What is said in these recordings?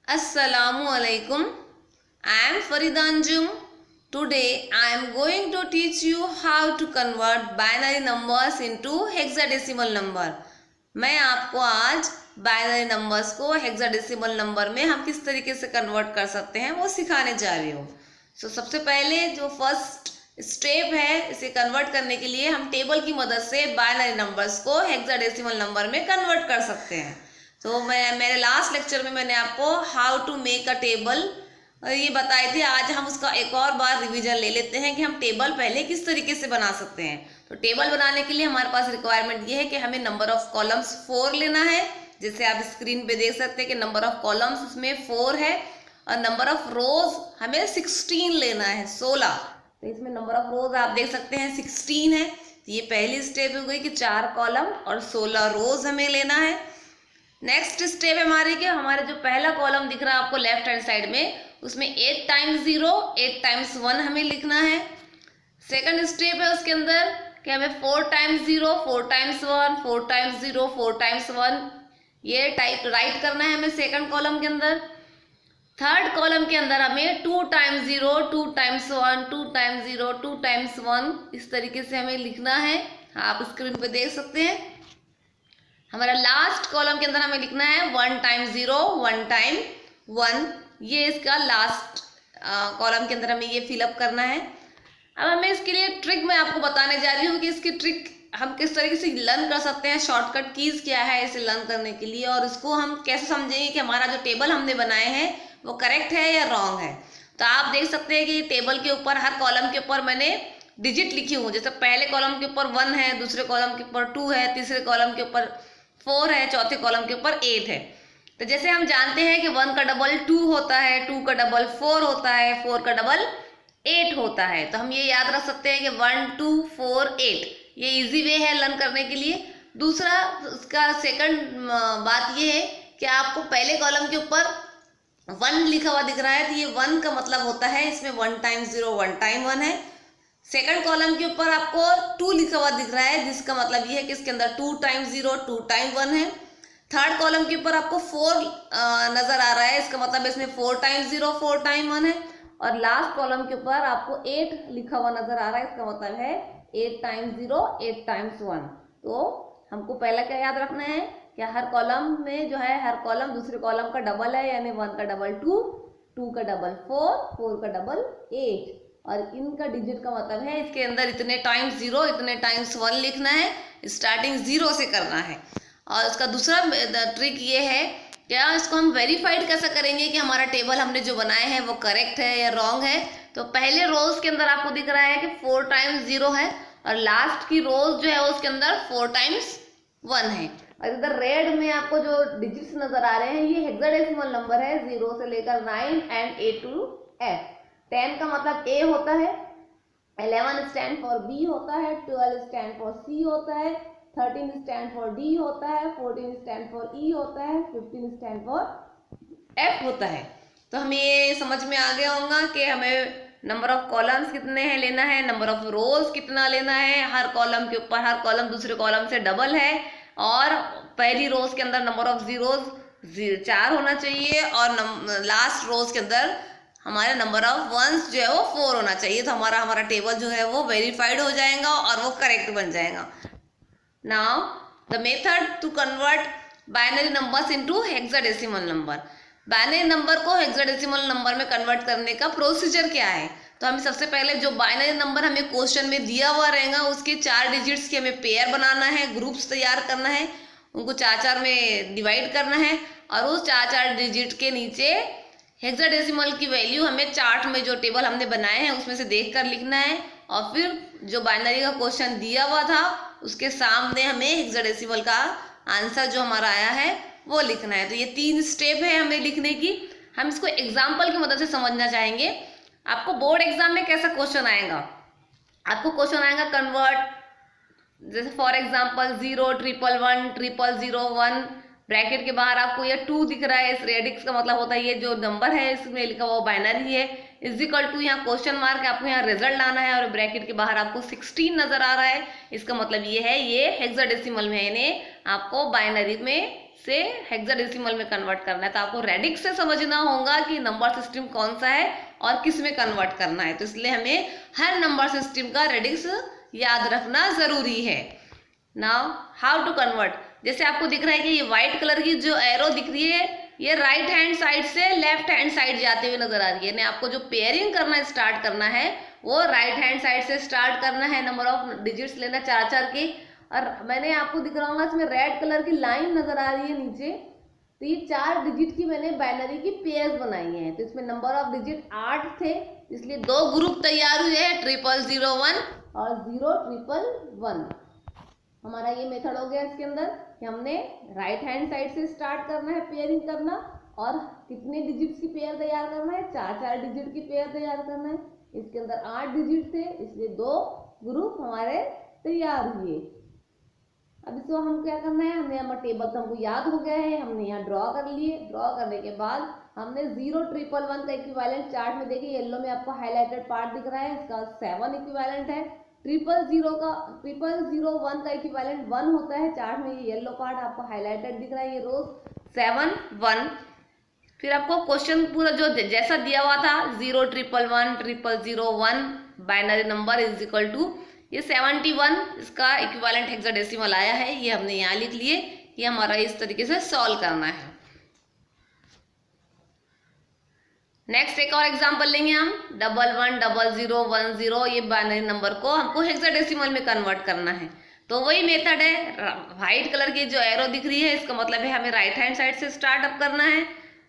Assalamu alaikum. I am Farida Anjum. Today I am going to teach you how to convert binary numbers into hexadecimal number. मैं आपको आज binary numbers को hexadecimal number में हम किस तरीके से कन्वर्ट कर सकते हैं वो सिखाने जा रही हूँ। सबसे पहले जो फर्स्ट स्टेप है इसे कन्वर्ट करने के लिए हम टेबल की मदद से बाइनरी नंबर्स को हेक्साडेसिमल नंबर में कन्वर्ट कर सकते हैं। तो मेरे लास्ट लेक्चर में मैंने आपको how to make a table ये बताए थे। आज हम उसका एक और बार रिवीजन ले लेते हैं कि हम टेबल पहले किस तरीके से बना सकते हैं। तो टेबल बनाने के लिए हमारे पास रिक्वायरमेंट ये है कि हमें नंबर ऑफ कॉलम्स 4 लेना है। जैसे आप स्क्रीन पे देख सकते हैं कि नंबर ऑफ कॉलम्स उसमें 4 है और नंबर ऑफ रोज हमें 16 लेना है, 16। तो इसमें नंबर ऑफ रोज आप देख सकते हैं 16 है। तो ये पहली स्टेप हो गई कि 4 कॉलम और 16 रोज हमें लेना है। नेक्स्ट स्टेप है हमारी कि हमारे जो पहला कॉलम दिख रहा है आपको लेफ्ट हैंड साइड में, उसमें 8 टाइम्स 0 8 टाइम्स 1 हमें लिखना है। सेकंड स्टेप है उसके अंदर कि हमें 4 टाइम्स 0 4 टाइम्स 1 4 टाइम्स 0 4 टाइम्स 1 ये टाइप राइट करना है हमें सेकंड कॉलम के अंदर। थर्ड कॉलम के अंदर हमें 2 टाइम्स 0 2 टाइम्स 1 2 टाइम्स 0 2 टाइम्स 1 इस तरीके से हमें लिखना है। आप स्क्रीन पे देख सकते हैं। हमारा लास्ट कॉलम के अंदर हमें लिखना है 1 टाइम 0 1 टाइम 1, ये इसका लास्ट कॉलम के अंदर हमें ये फिलअप करना है। अब हमें इसके लिए ट्रिक मैं आपको बताने जा रही हूँ कि इसकी ट्रिक हम किस तरीके से लर्न कर सकते हैं, शॉर्टकट कीज क्या है इसे लर्न करने के लिए, और इसको हम कैसे समझेंगे कि हमारा जो टेबल हमने बनाए हैं वो करेक्ट है या रॉन्ग है। तो आप देख सकते हैं कि टेबल के ऊपर हर कॉलम के ऊपर मैंने डिजिट लिखी हूँ। जैसे पहले कॉलम के ऊपर 1 है, दूसरे कॉलम के ऊपर 2 है, तीसरे कॉलम के ऊपर 4 है, चौथे कॉलम के ऊपर 8 है। तो जैसे हम जानते हैं कि 1 का डबल 2 होता है, 2 का डबल 4 होता है, 4 का डबल 8 होता है। तो हम ये याद रख सकते हैं कि 1 2 4 8, ये इजी वे है लर्न करने के लिए। दूसरा उसका सेकंड बात ये है कि आपको पहले कॉलम के ऊपर 1 लिखा हुआ दिख रहा है, तो ये 1 का मतलब होता है इसमें 1 टाइम्स 0 1 टाइम 1 है। सेकंड कॉलम के ऊपर आपको 2 लिखा हुआ दिख रहा है, जिसका मतलब ये है कि इसके अंदर 2 टाइम्स 0 2 टाइम 1 है। थर्ड कॉलम के ऊपर आपको 4 नजर आ रहा है, इसका मतलब इसमें 4 टाइम्स 0 4 टाइम 1 है। और लास्ट कॉलम के ऊपर आपको 8 लिखा हुआ नजर आ रहा है, इसका मतलब है 8 टाइम्स 0 8 टाइम्स 1। तो हमको पहला क्या याद रखना है कि हर कॉलम में जो है हर कॉलम दूसरे कॉलम का डबल है, यानी 1 का डबल 2 2 का डबल 4 4 का डबल 8, और इनका डिजिट का मतलब है इसके अंदर इतने टाइम्स 0 इतने टाइम्स 1 लिखना है, स्टार्टिंग 0 से करना है। और उसका दूसरा ट्रिक ये है क्या इसको हम वेरीफाइड कैसे करेंगे कि हमारा टेबल हमने जो बनाए हैं वो करेक्ट है या रॉन्ग है। तो पहले रोज के अंदर आपको दिख रहा है कि 4 टाइम्स 0 है, और लास्ट की रोज जो है उसके अंदर 4 टाइम्स 1 है। और इधर रेड में आपको जो डिजिट्स नजर आ रहे हैं ये हेक्साडेसिमल नंबर है, 0 से लेकर 9 एंड A to F। 10 का मतलब A होता है, 11 स्टैंड फॉर B होता है, 12 स्टैंड फॉर C होता है, 13 स्टैंड फॉर D होता है, 14 स्टैंड फॉर E होता है, 15 स्टैंड फॉर F होता है। तो हमें ये समझ में आ गया होगा कि हमें नंबर ऑफ कॉलम्स कितने हैं लेना है, नंबर ऑफ रोज कितना लेना है, हर कॉलम के ऊपर हर कॉलम दूसरे कॉलम से डबल है, और पहली रोज के अंदर नंबर ऑफ जीरोज 4 होना चाहिए, और लास्ट रोज के अंदर हमारे नंबर ऑफ वंस जो है वो 4 होना चाहिए। तो हमारा टेबल जो है वो वेरीफाइड हो जाएगा और वो करेक्ट बन जाएगा। Now the method to convert binary numbers into hexadecimal number. Binary number को हेक्साडेसिमल नंबर में कन्वर्ट करने का प्रोसीजर क्या है। तो हमें सबसे पहले जो बाइनरी नंबर हमें क्वेश्चन में दिया हुआ रहेगा उसके 4 डिजिट्स के हमें पेयर बनाना है, ग्रुप्स तैयार करना है, उनको 4 में डिवाइड करना है, और उस 4 डिजिट के नीचे हेक्साडेसिमल की वैल्यू हमें चार्ट में जो टेबल हमने बनाए हैं उसमें से देख कर लिखना है, और फिर जो बाइनरी का क्वेश्चन दिया हुआ था उसके सामने हमें हेक्साडेसिमल का आंसर जो हमारा आया है वो लिखना है। तो ये 3 स्टेप है हमें लिखने की। हम इसको एग्जाम्पल की मदद से समझना चाहेंगे। आपको बोर्ड एग्जाम में कैसा क्वेश्चन आएगा, आपको क्वेश्चन आएगा कन्वर्ट, जैसे फॉर एग्जाम्पल 0 1 1 1 0 0 1 ब्रैकेट के बाहर आपको ये 2 दिख रहा है, इस रेडिक्स का मतलब होता है ये जो नंबर है इसमें लिखा हुआ बाइनरी है, इज इक्वल टू यहाँ क्वेश्चन मार्क आपको यहाँ रिजल्ट लाना है, और ब्रैकेट के बाहर आपको 16 नजर आ रहा है, इसका मतलब ये है ये हेक्साडेसिमल में यानी आपको बाइनरी में से हेक्साडेसिमल में कन्वर्ट करना है। तो आपको रेडिक्स से समझना होगा कि नंबर सिस्टम कौन सा है और किस में कन्वर्ट करना है। तो इसलिए हमें हर नंबर सिस्टम का रेडिक्स याद रखना जरूरी है। नाउ हाउ टू कन्वर्ट, जैसे आपको दिख रहा है कि ये व्हाइट कलर की जो एरो दिख रही है ये राइट हैंड साइड से लेफ्ट हैंड साइड जाते हुए नजर आ रही है। यानी आपको जो पेयरिंग करना स्टार्ट करना है वो राइट हैंड साइड से स्टार्ट करना है। नंबर ऑफ डिजिट्स लेना 4-4 के। और मैंने आपको दिख रहा होगा इसमें रेड कलर की लाइन नजर आ रही है नीचे, तो ये 4 डिजिट की मैंने बाइनरी की पेयर्स बनाई हैं। तो इसमें नंबर ऑफ डिजिट 8 थे, इसलिए 2 ग्रुप तैयार हुए हैं, 0001 और 0111। हमारा ये मेथड हो गया इसके अंदर कि हमने राइट हैंड साइड से स्टार्ट करना है पेयरिंग करना, और कितने डिजिट्स की पेयर तैयार करना है, 4-4 डिजिट की पेयर तैयार करना है। इसके अंदर 8 डिजिट थे, इसलिए 2 ग्रुप हमारे तैयार हुए। अब इसको हम क्या करना है, हमने हमारा टेबल तो हमको याद हो गया है, हमने यहाँ ड्रॉ कर लिए। ड्रॉ करने के बाद हमने 0111 का इक्विवेलेंट चार्ट में देखिए येलो में आपको हाईलाइटेड पार्ट दिख रहा है, इसका 7 इक्विवेलेंट है। 0001 का इक्विवेलेंट 1 होता है, चार्ट में ये येलो पार्ट आपको हाईलाइटेड दिख रहा है, ये रोज 7 1। फिर आपको क्वेश्चन पूरा जो जैसा दिया हुआ था 0111001 binary number is equal to ये 71, इसका इक्विवेलेंट हेक्साडेसिमल आया है, ये हमने यहाँ लिख लिए। ये हमारा इस तरीके से सॉल्व करना है। नेक्स्ट एक और एग्जांपल लेंगे हम 110010, ये बाइनरी नंबर को हमको हेक्साडेसिमल में कन्वर्ट करना है। तो वही मेथड है, व्हाइट कलर की जो एरो दिख रही है इसका मतलब है हमें राइट हैंड साइड से स्टार्ट अप करना है।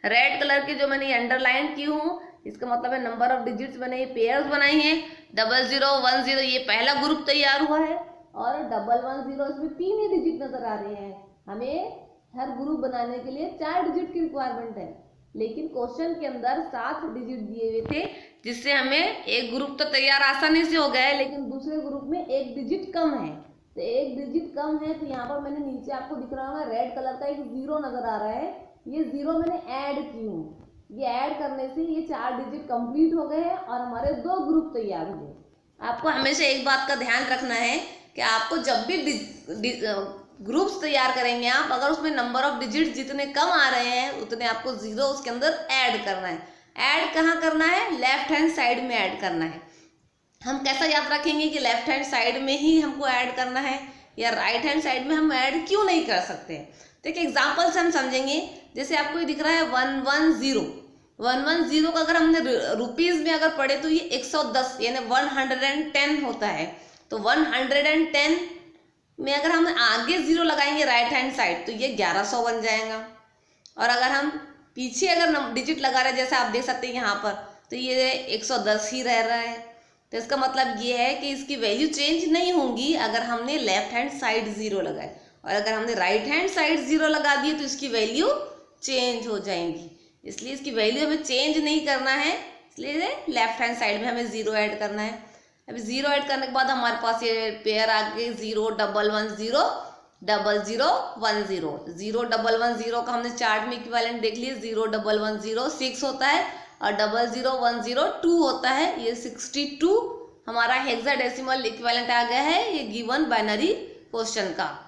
रेड कलर की जो मैंने अंडरलाइन की हूँ इसका मतलब है नंबर ऑफ डिजिट्स मैंने ये पेयर्स बनाई हैं। 0010 ये पहला ग्रुप तैयार हुआ है, और 110 इसमें 3 ही डिजिट नजर आ रहे हैं। हमें हर ग्रुप बनाने के लिए 4 डिजिट की रिक्वायरमेंट है, लेकिन क्वेश्चन के अंदर 7 डिजिट दिए हुए थे, जिससे हमें एक ग्रुप तो तैयार आसानी से हो गया है, लेकिन दूसरे ग्रुप में 1 डिजिट कम है। तो 1 डिजिट कम है, तो यहाँ पर मैंने नीचे आपको दिख रहा होगा रेड कलर का एक 0 नजर आ रहा है, ये 0 मैंने ऐड की हूँ। ये ऐड करने से ये 4 डिजिट कंप्लीट हो गए हैं और हमारे 2 ग्रुप तैयार हुए। आपको हमेशा एक बात का ध्यान रखना है कि आपको जब भी ग्रुप्स तैयार करेंगे आप, अगर उसमें नंबर ऑफ डिजिट जितने कम आ रहे हैं उतने आपको 0 उसके अंदर ऐड करना है। ऐड कहाँ करना है, लेफ्ट हैंड साइड में ऐड करना है। हम कैसा याद रखेंगे कि लेफ्ट हैंड साइड में ही हमको ऐड करना है, या राइट हैंड साइड में हम ऐड क्यों नहीं कर सकते। तो एक एग्जाम्पल से हम समझेंगे। जैसे आपको ये दिख रहा है 110 का अगर हमने रुपीज में अगर पढ़े तो ये 110 यानी 110 होता है। तो 110 में अगर हम आगे 0 लगाएंगे राइट हैंड साइड तो ये 1100 बन जाएगा। और अगर हम पीछे अगर डिजिट लगा रहे हैं जैसे आप देख सकते हैं यहाँ पर, तो ये 110 ही रह रहा है। तो इसका मतलब ये है कि इसकी वैल्यू चेंज नहीं होंगी अगर हमने लेफ्ट हैंड साइड 0 लगाए, और अगर हमने राइट हैंड साइड 0 लगा दिए तो इसकी वैल्यू चेंज हो जाएंगी। इसलिए इसकी वैल्यू हमें चेंज नहीं करना है, इसलिए लेफ्ट हैंड साइड में हमें 0 ऐड करना है। अभी 0 ऐड करने के बाद हमारे पास ये पेयर आ गए 0110 0010। 0110 का हमने चार्ट में इक्विवेलेंट देख लिए, 0110 6 होता है और 0010 2 होता है, ये 62 हमारा हेक्साडेसिमल इक्विवेलेंट आ गया है ये गिवन बाइनरी क्वेश्चन का।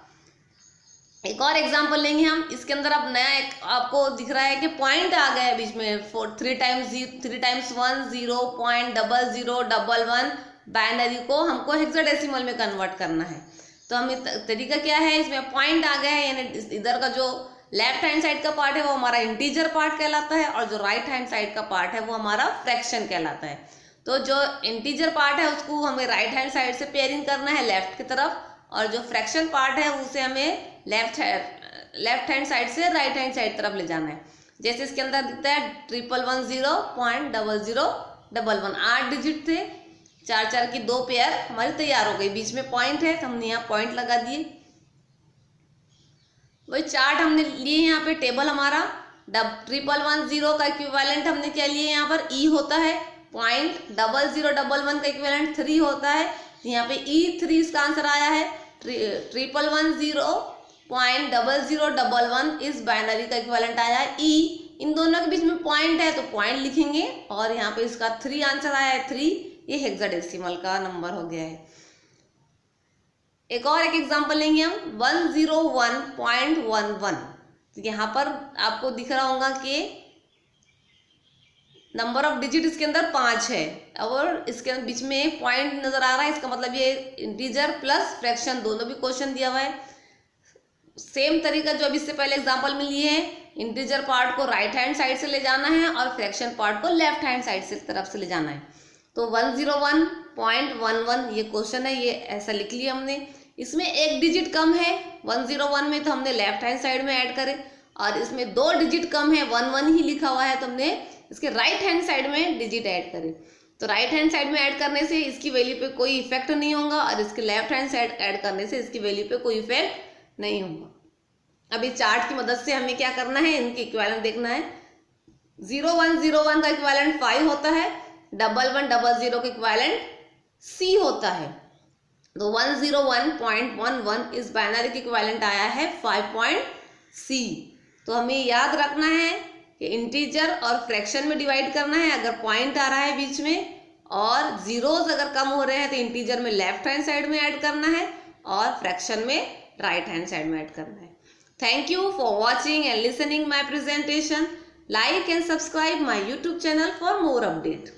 एक और एग्जांपल लेंगे हम। इसके अंदर अब नया एक आपको दिख रहा है कि पॉइंट आ गया है बीच में 3 टाइम्स 1 0.0011 बाइनरी को हमको हेक्साडेसिमल में कन्वर्ट करना है। तो हमें तरीका क्या है, इसमें पॉइंट आ गया है, यानी इधर का जो लेफ्ट हैंड साइड का पार्ट है वो हमारा इंटीजर पार्ट कहलाता है, और जो राइट हैंड साइड का पार्ट है वो हमारा फ्रैक्शन कहलाता है। तो जो इंटीजर पार्ट है उसको हमें राइट हैंड साइड से पेयरिंग करना है लेफ्ट की तरफ, और जो फ्रैक्शन पार्ट है उसे हमें लेफ्ट हैंड साइड से राइट हैंड साइड तरफ ले जाना है। जैसे इसके अंदर दिखता है 111.0011 8 डिजिट थे, 4-4 की 2 पेयर हमारी तैयार हो गई। बीच में पॉइंट है तो हमने यहाँ पॉइंट लगा दिए। वही चार्ट हमने लिए यहाँ पे, टेबल हमारा 1110 का इक्विवेलेंट हमने क्या लिए यहाँ पर E होता है, 0.0011 का इक्विवेलेंट 3 होता है, यहाँ पे E3 इसका आंसर आया है। 1110.0011 इस बाइनरी का इक्विवेलेंट आया है E। इन दोनों के बीच में पॉइंट है तो पॉइंट लिखेंगे, और यहाँ पे इसका 3 आंसर आया है 3, ये हेक्साडेसिमल का नंबर हो गया है। एक और एक एग्जांपल लेंगे हम 101.11 तो यहाँ पर आपको दिख रहा होगा कि नंबर ऑफ डिजिट इसके अंदर 5 है और इसके बीच में एक पॉइंट नजर आ रहा है, इसका मतलब ये इंटीजर प्लस फ्रैक्शन दोनों भी क्वेश्चन दिया हुआ है। सेम तरीका जो अभी इससे पहले एग्जांपल में लिए है, इंटीजर पार्ट को राइट हैंड साइड से ले जाना है और फ्रैक्शन पार्ट को लेफ्ट हैंड साइड से तरफ से ले जाना है। तो 101.11 ये क्वेश्चन है, ये ऐसा लिख लिया हमने। इसमें एक डिजिट कम है 101 में, तो हमने लेफ्ट हैंड साइड में ऐड करे, और इसमें 2 डिजिट कम है 11 ही लिखा हुआ है, तो हमने इसके राइट हैंड साइड में डिजिट ऐड करे। तो राइट हैंड साइड में ऐड करने से इसकी वैल्यू पे कोई इफेक्ट नहीं होगा और इसके लेफ्ट हैंड साइड ऐड करने से इसकी वैल्यू पे कोई इफेक्ट नहीं होगा। अभी चार्ट की मदद से हमें क्या करना है, इनके इक्विवेलेंट देखना है। 0101 का इक्विवेलेंट 5 होता है, 1100 का इक्विवेलेंट C होता है। तो 101.11 इस बाइनरी के इक्विवेलेंट आया है 5.C। तो हमें याद रखना है कि इंटीजर और फ्रैक्शन में डिवाइड करना है। अगर पॉइंट आ रहा है बीच में और जीरोस अगर कम हो रहे हैं तो इंटीजर में लेफ्ट हैंड साइड में ऐड करना है और फ्रैक्शन में राइट हैंड साइड में ऐड करना है। Thank you for watching and listening my presentation. Like and subscribe my YouTube channel for more update.